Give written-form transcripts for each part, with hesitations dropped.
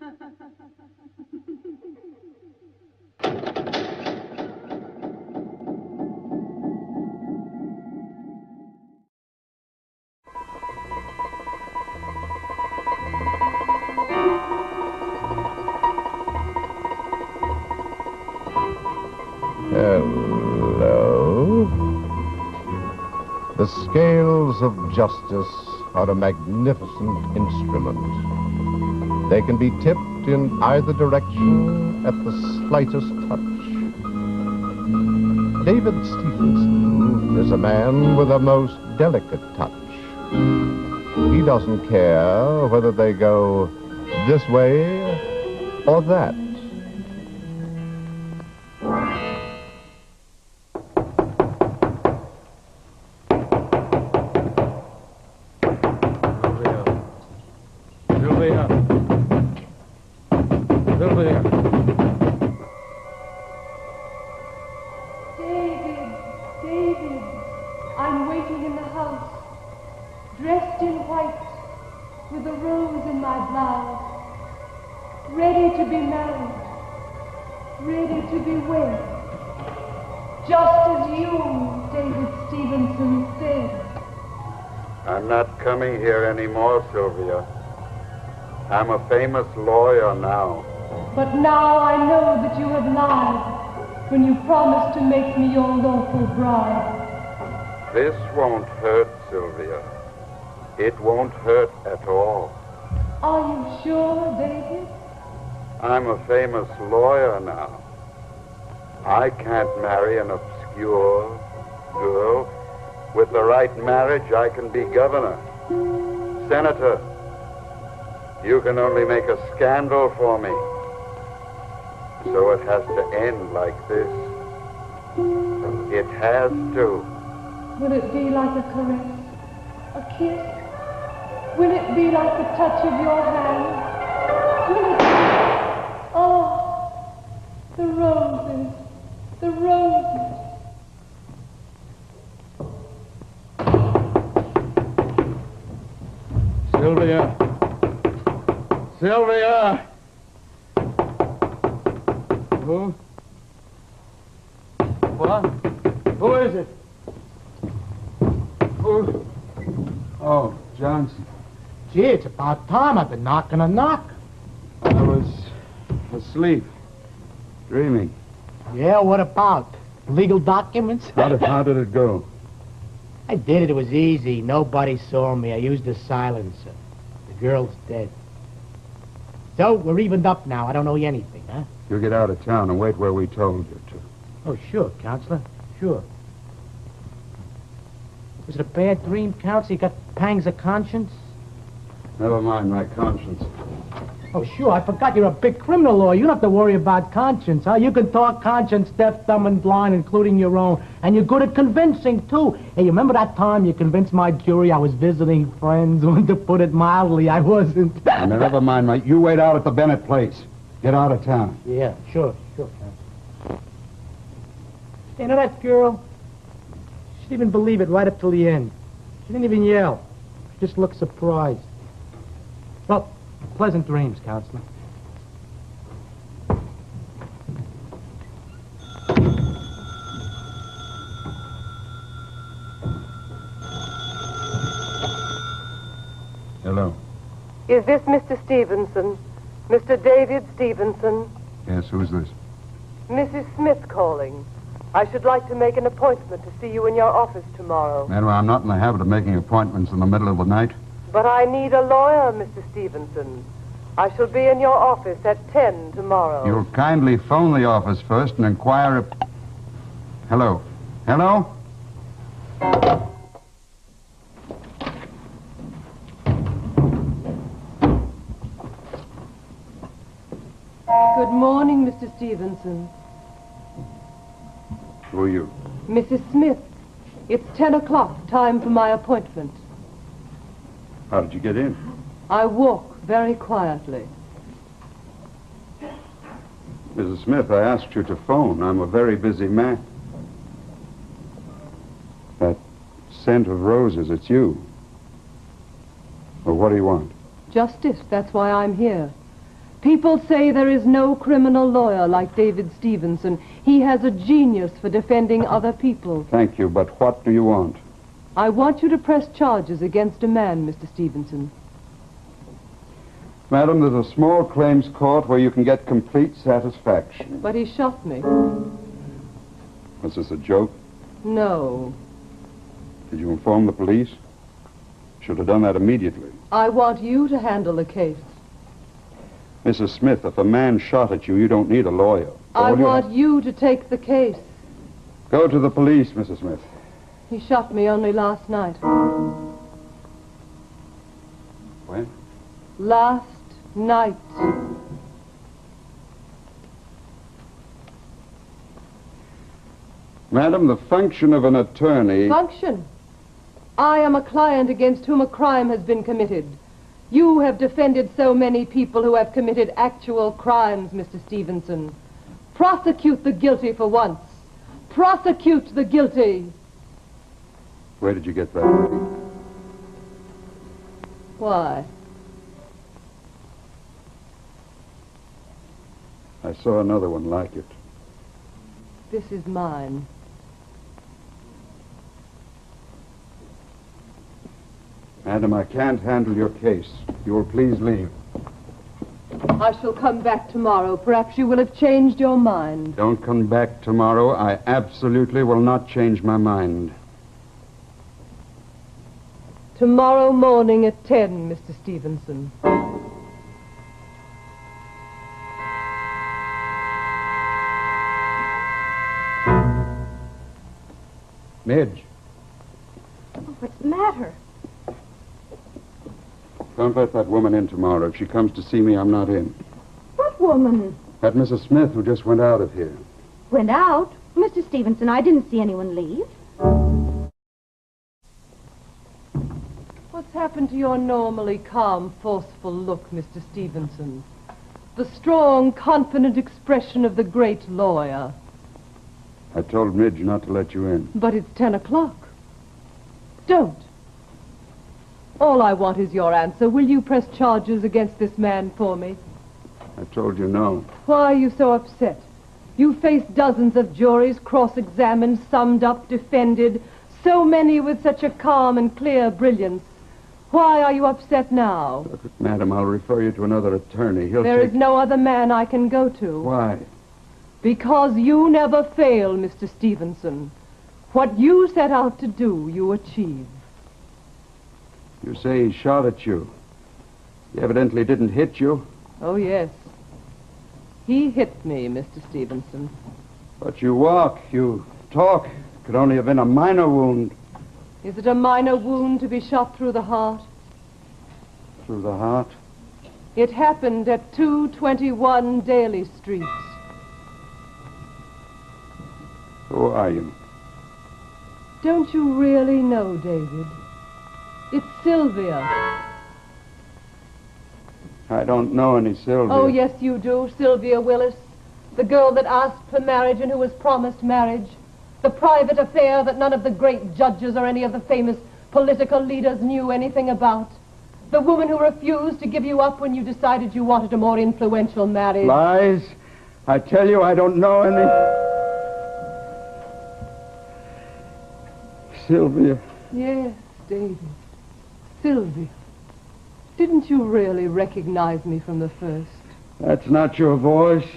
Hello. The scales of justice are a magnificent instrument. They can be tipped in either direction at the slightest touch. David Stevenson is a man with a most delicate touch. He doesn't care whether they go this way or that. Sylvia. I'm a famous lawyer now. But now I know that you have lied when you promised to make me your lawful bride. This won't hurt, Sylvia. It won't hurt at all. Are you sure, David? I'm a famous lawyer now. I can't marry an obscure girl. With the right marriage, I can be governor. Senator, you can only make a scandal for me. So it has to end like this. It has to. Will it be like a caress? A kiss? Will it be like the touch of your hand? Will it be... Oh, the roses, the roses. Sylvia! Sylvia! Who? What? Who is it? Who? Oh, Johnson. Gee, it's about time. I've been knocking a knock. I was asleep. Dreaming. Yeah, what about? Legal documents? How did it go? I did it. It was easy. Nobody saw me. I used a silencer. The girl's dead. So, we're evened up now. I don't owe you anything, huh? You get out of town and wait where we told you to. Oh, sure, Counselor. Sure. Was it a bad dream, Counselor? You got pangs of conscience? Never mind my conscience. Oh, sure. I forgot you're a big criminal lawyer. You don't have to worry about conscience, huh? You can talk conscience deaf, dumb, and blind, including your own. And you're good at convincing, too. Hey, you remember that time you convinced my jury I was visiting friends? To put it mildly, I wasn't. Now, never mind, mate. You wait out at the Bennett place. Get out of town. Yeah, sure, Counselor. You know that girl? She didn't even believe it right up till the end. She didn't even yell. She just looked surprised. Well, pleasant dreams, Counselor. Hello. Is this Mr. Stevenson? Mr. David Stevenson? Yes, who's this? Mrs. Smith calling. I should like to make an appointment to see you in your office tomorrow. Anyway, I'm not in the habit of making appointments in the middle of the night. But I need a lawyer, Mr. Stevenson. I shall be in your office at 10 tomorrow. You'll kindly phone the office first and inquire if... Hello? Hello? Good morning, Mr. Stevenson. Who are you? Mrs. Smith. It's 10 o'clock, time for my appointment. How did you get in? I walk very quietly. Mrs. Smith, I asked you to phone. I'm a very busy man. That scent of roses, it's you. Well, what do you want? Justice, that's why I'm here. People say there is no criminal lawyer like David Stevenson. He has a genius for defending other people. Thank you, but what do you want? I want you to press charges against a man, Mr. Stevenson. Madam, there's a small claims court where you can get complete satisfaction. But he shot me. Was this a joke? No. Did you inform the police? Should have done that immediately. I want you to handle the case. Mrs. Smith, if a man shot at you, you don't need a lawyer. I want you to take the case. Go to the police, Mrs. Smith. He shot me only last night. When? Last night. Madam, the function of an attorney... Function? I am a client against whom a crime has been committed. You have defended so many people who have committed actual crimes, Mr. Stevenson. Prosecute the guilty for once. Prosecute the guilty. Where did you get that ring? Why? I saw another one like it. This is mine. Madam, I can't handle your case. You will please leave. I shall come back tomorrow. Perhaps you will have changed your mind. Don't come back tomorrow. I absolutely will not change my mind. Tomorrow morning at 10, Mr. Stevenson. Midge, Oh, what's the matter? don't let that woman in tomorrow. If she comes to see me, I'm not in. What woman? That Mrs. Smith who just went out of here. Went out? Mr. Stevenson, I didn't see anyone leave. What's happened to your normally calm, forceful look, Mr. Stevenson? The strong, confident expression of the great lawyer. I told Midge not to let you in. But it's 10 o'clock. Don't. All I want is your answer. Will you press charges against this man for me? I told you no. Why are you so upset? You faced dozens of juries, cross-examined, summed up, defended, so many with such a calm and clear brilliance. Why are you upset now? Madam, I'll refer you to another attorney. There is no other man I can go to. Why? Because you never fail, Mr. Stevenson. What you set out to do, you achieve. You say he shot at you. He evidently didn't hit you. Oh, yes. He hit me, Mr. Stevenson. But you walk, you talk. It could only have been a minor wound. Is it a minor wound to be shot through the heart? Through the heart? It happened at 221 Daly Street. Who are you? Don't you really know, David? It's Sylvia. I don't know any Sylvia. Oh, yes, you do. Sylvia Willis. The girl that asked for marriage and who was promised marriage. The private affair that none of the great judges or any of the famous political leaders knew anything about. The woman who refused to give you up when you decided you wanted a more influential marriage. Lies. I tell you, I don't know any... Sylvia. Yes, David. Sylvia. Didn't you really recognize me from the first? That's not your voice.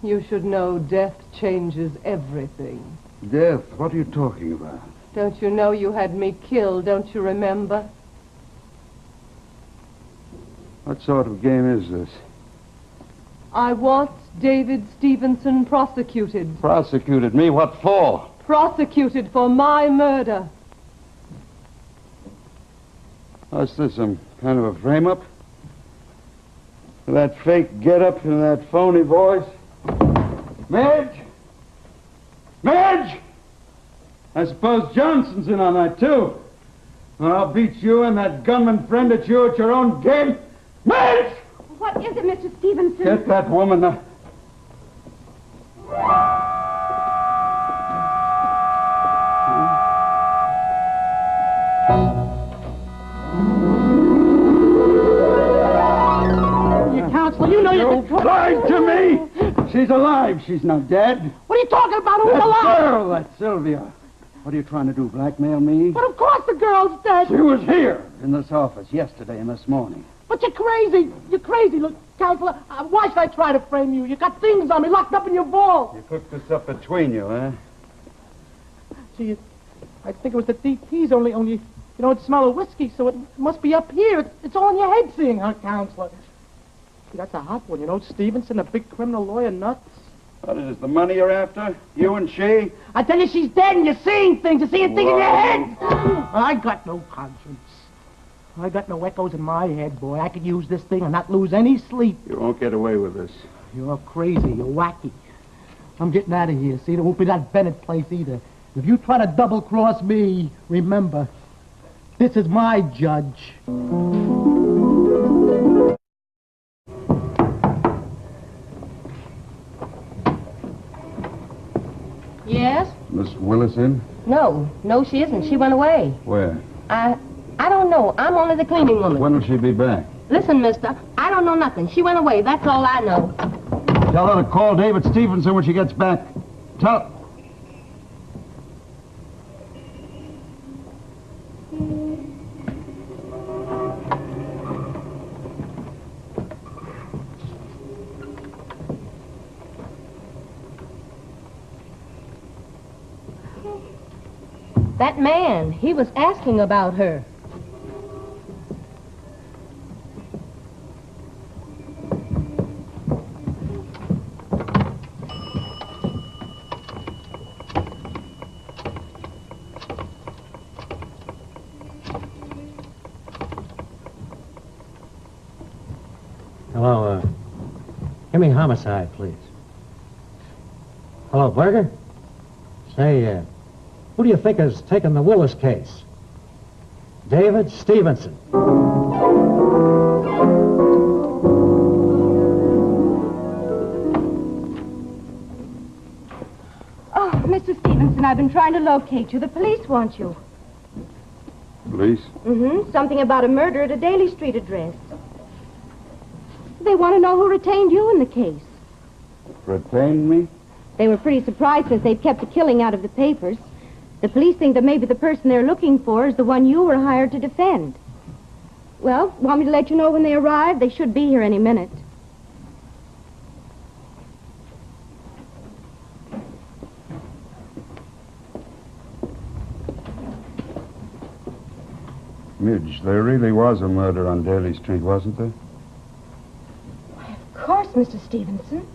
You should know death changes everything. Death? What are you talking about? Don't you know you had me killed? Don't you remember? What sort of game is this? I want David Stevenson prosecuted. Prosecuted me? What for? Prosecuted for my murder. What's this, some kind of a frame-up? That fake get-up and that phony voice? Midge! Midge! I suppose Johnson's in on that, too. Well, I'll beat you and that gunman friend at you at your own game. Midge! What is it, Mr. Stevenson? Get that woman now. Counsel, you know you can She's alive. She's not dead. What are you talking about? Who's That alive? girl, that's Sylvia. What are you trying to do, blackmail me? But of course the girl's dead. She was here in this office yesterday and this morning. But you're crazy. You're crazy. Look, Counselor, why should I try to frame you? You got things on me locked up in your vault. You cooked this up between you, huh? See, I think it was the DT's only, you don't smell of whiskey, so it must be up here. It's all in your head seeing her, Counselor. See, that's a hot one, Stevenson, a big criminal lawyer, nuts. What is it, the money you're after? You and she? I tell you, she's dead and you're seeing things. You're seeing things in your head. I got no conscience. I got no echoes in my head, boy. I could use this thing and not lose any sleep. You won't get away with this. You're crazy. You're wacky. I'm getting out of here. See, there won't be that Bennett place either. If you try to double-cross me, remember, this is my judge. Yes? Miss Willis in? No, she isn't. She went away. Where? I don't know. I'm only the cleaning woman. When will she be back? Listen, mister, I don't know nothing. She went away. That's all I know. Tell her to call David Stevenson when she gets back. Tell... That man, he was asking about her. Hello, give me homicide, please. Hello, Berger? Say, who do you think is taking the Willis case? David Stevenson. Oh, Mr. Stevenson, I've been trying to locate you. The police want you. Police? Mm-hmm. Something about a murder at a Daly Street address. They want to know who retained you in the case. Retained me? They were pretty surprised since they'd kept the killing out of the papers. The police think that maybe the person they're looking for is the one you were hired to defend. Well, want me to let you know when they arrive? They should be here any minute. Midge, there really was a murder on Daly Street, wasn't there? Of course, Mr. Stevenson.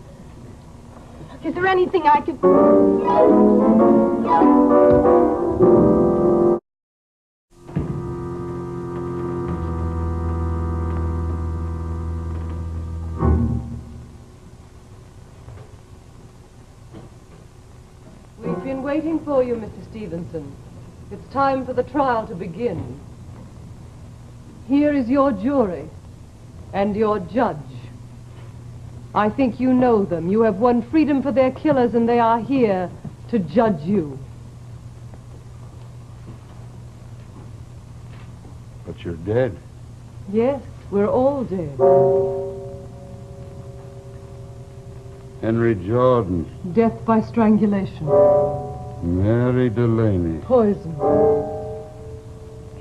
Is there anything I could... We've been waiting for you, Mr. Stevenson. It's time for the trial to begin. Here is your jury and your judge. I think you know them. You have won freedom for their killers, and they are here to judge you. But you're dead. Yes, we're all dead. Henry Jordan. Death by strangulation. Mary Delaney. Poison.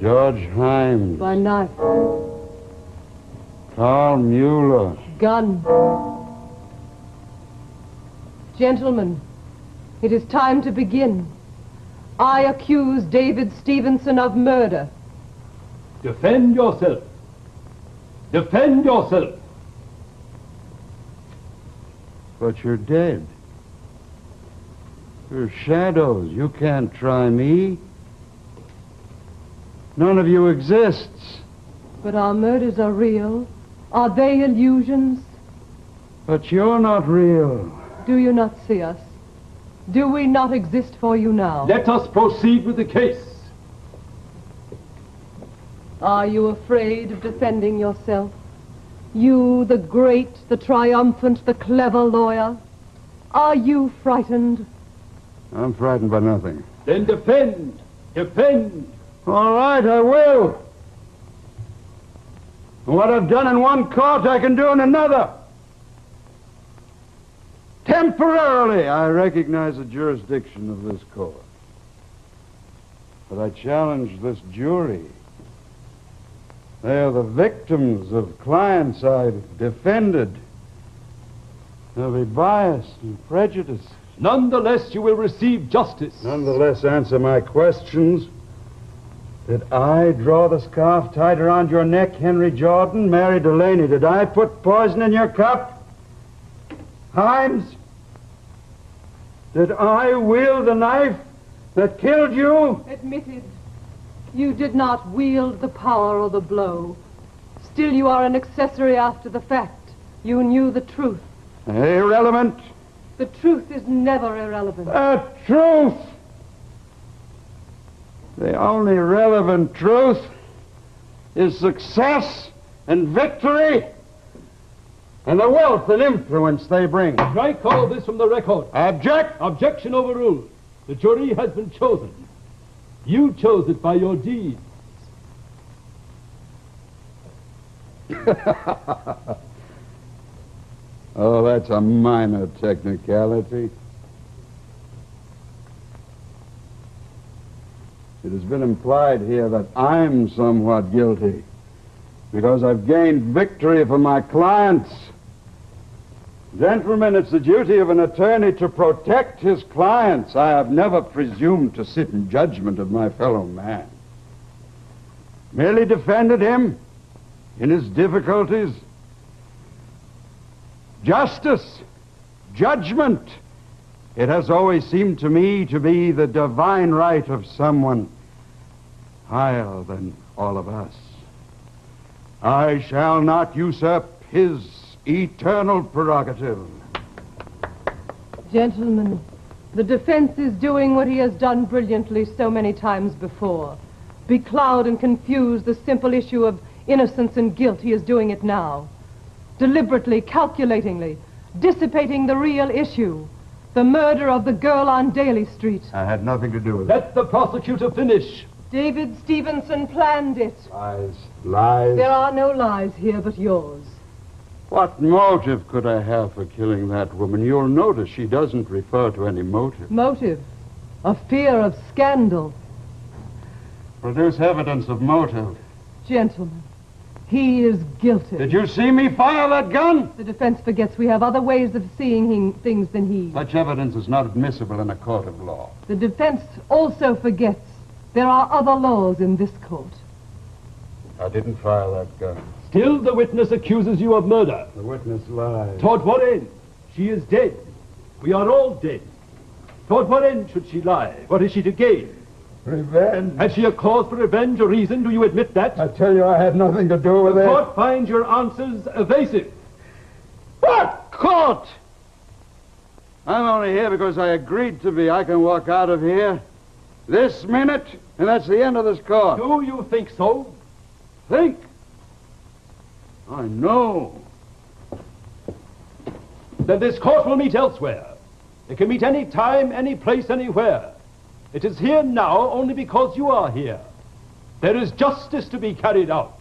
George Himes. By knife. Carl Mueller. Gun. Gentlemen, it is time to begin. I accuse David Stevenson of murder. Defend yourself. Defend yourself. But you're dead. You're shadows. You can't try me. None of you exists. But our murders are real. Are they illusions? But you're not real. Do you not see us? Do we not exist for you now? Let us proceed with the case. Are you afraid of defending yourself? You, the great, the triumphant, the clever lawyer? Are you frightened? I'm frightened by nothing. Then defend. Defend. All right, I will. What I've done in one court, I can do in another. Take Temporarily, I recognize the jurisdiction of this court. But I challenge this jury. They are the victims of clients I defended. They'll be biased and prejudiced. Nonetheless, you will receive justice. Nonetheless, answer my questions. Did I draw the scarf tied around your neck, Henry Jordan? Mary Delaney, did I put poison in your cup? Himes? Did I wield the knife that killed you? Admitted. You did not wield the power or the blow. Still, you are an accessory after the fact. You knew the truth. Irrelevant. The truth is never irrelevant. The truth! The only relevant truth is success and victory and the wealth and influence they bring. Strike all this from the record. Object! Objection overruled. The jury has been chosen. You chose it by your deeds. Oh, that's a minor technicality. It has been implied here that I'm somewhat guilty because I've gained victory for my clients. Gentlemen, it's the duty of an attorney to protect his clients. I have never presumed to sit in judgment of my fellow man. Merely defended him in his difficulties. Justice, judgment, it has always seemed to me to be the divine right of someone higher than all of us. I shall not usurp his eternal prerogative. Gentlemen, the defense is doing what he has done brilliantly so many times before. Becloud and confuse the simple issue of innocence and guilt. He is doing it now. Deliberately, calculatingly, dissipating the real issue. The murder of the girl on Daly Street. I had nothing to do with it. Let the prosecutor finish. David Stevenson planned it. Lies. Lies. There are no lies here but yours. What motive could I have for killing that woman? You'll notice she doesn't refer to any motive. Motive? A fear of scandal. Produce evidence of motive. Gentlemen, he is guilty. Did you see me fire that gun? The defense forgets we have other ways of seeing things than he. Such evidence is not admissible in a court of law. The defense also forgets there are other laws in this court. I didn't fire that gun. Still, the witness accuses you of murder. The witness lies. Toward what end? She is dead. We are all dead. Toward what end should she lie? What is she to gain? Revenge. Has she a cause for revenge or reason? Do you admit that? I tell you, I had nothing to do with The it. court finds your answers evasive. What court? I'm only here because I agreed to be. I can walk out of here this minute, and that's the end of this court. Do you think so? Think? I know. Then this court will meet elsewhere. It can meet any time, any place, anywhere. It is here now only because you are here. There is justice to be carried out.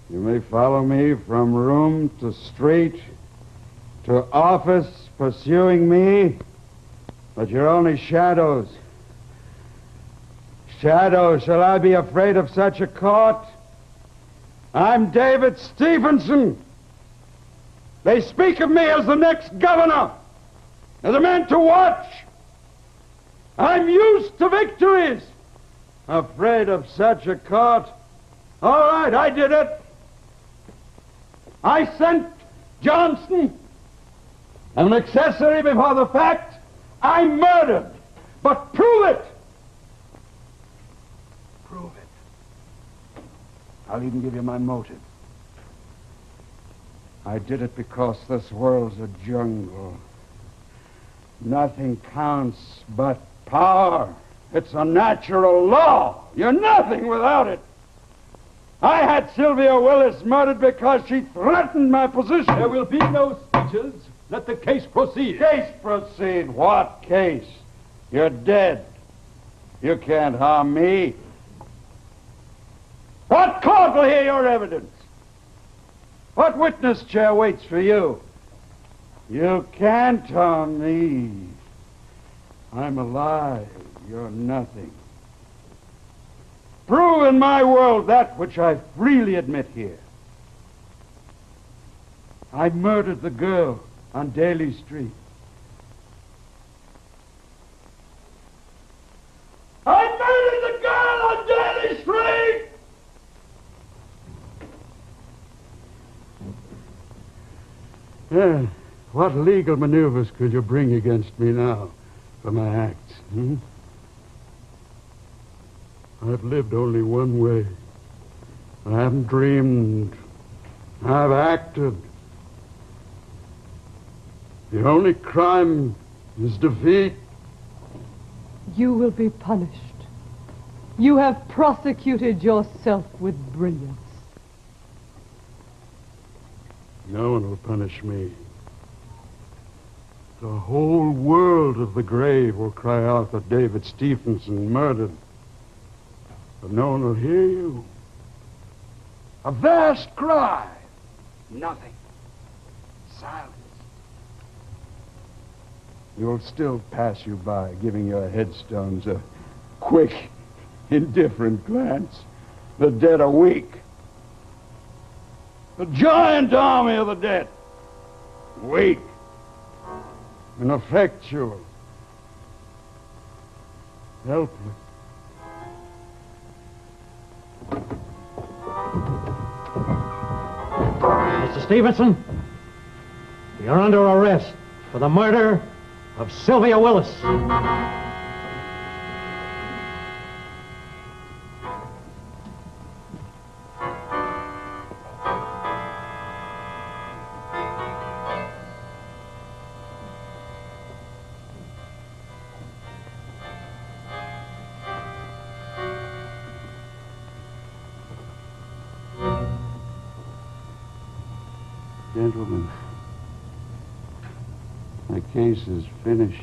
You may follow me from room to street to office pursuing me, but you're only shadows. Shadows. Shall I be afraid of such a court? I'm David Stevenson. They speak of me as the next governor, as a man to watch. I'm used to victories. Afraid of such a court? All right, I did it. I sent Johnson. I'm an accessory before the fact. I murdered. But prove it. Prove it. I'll even give you my motive. I did it because this world's a jungle. Nothing counts but power. It's a natural law. You're nothing without it. I had Sylvia Willis murdered because she threatened my position. There will be no speeches. Let the case proceed. Case proceed? What case? You're dead. You can't harm me. What court will hear your evidence? What witness chair waits for you? You can't harm me. I'm alive. You're nothing. Prove in my world that which I freely admit here. I murdered the girl on Daly Street. I murdered the girl on Daly Street! Yeah. What legal maneuvers could you bring against me now for my acts? I've lived only one way. I haven't dreamed. I've acted. The only crime is defeat. You will be punished. You have prosecuted yourself with brilliance. No one will punish me. The whole world of the grave will cry out for David Stevenson murdered. But no one will hear you. A vast cry. Nothing. Silence. You'll still pass you by, giving your headstones a quick, indifferent glance. The dead are weak. The giant army of the dead. Weak. Ineffectual. Helpless. Mr. Stevenson, you're under arrest for the murder of Sylvia Willis. Gentlemen, my case is finished.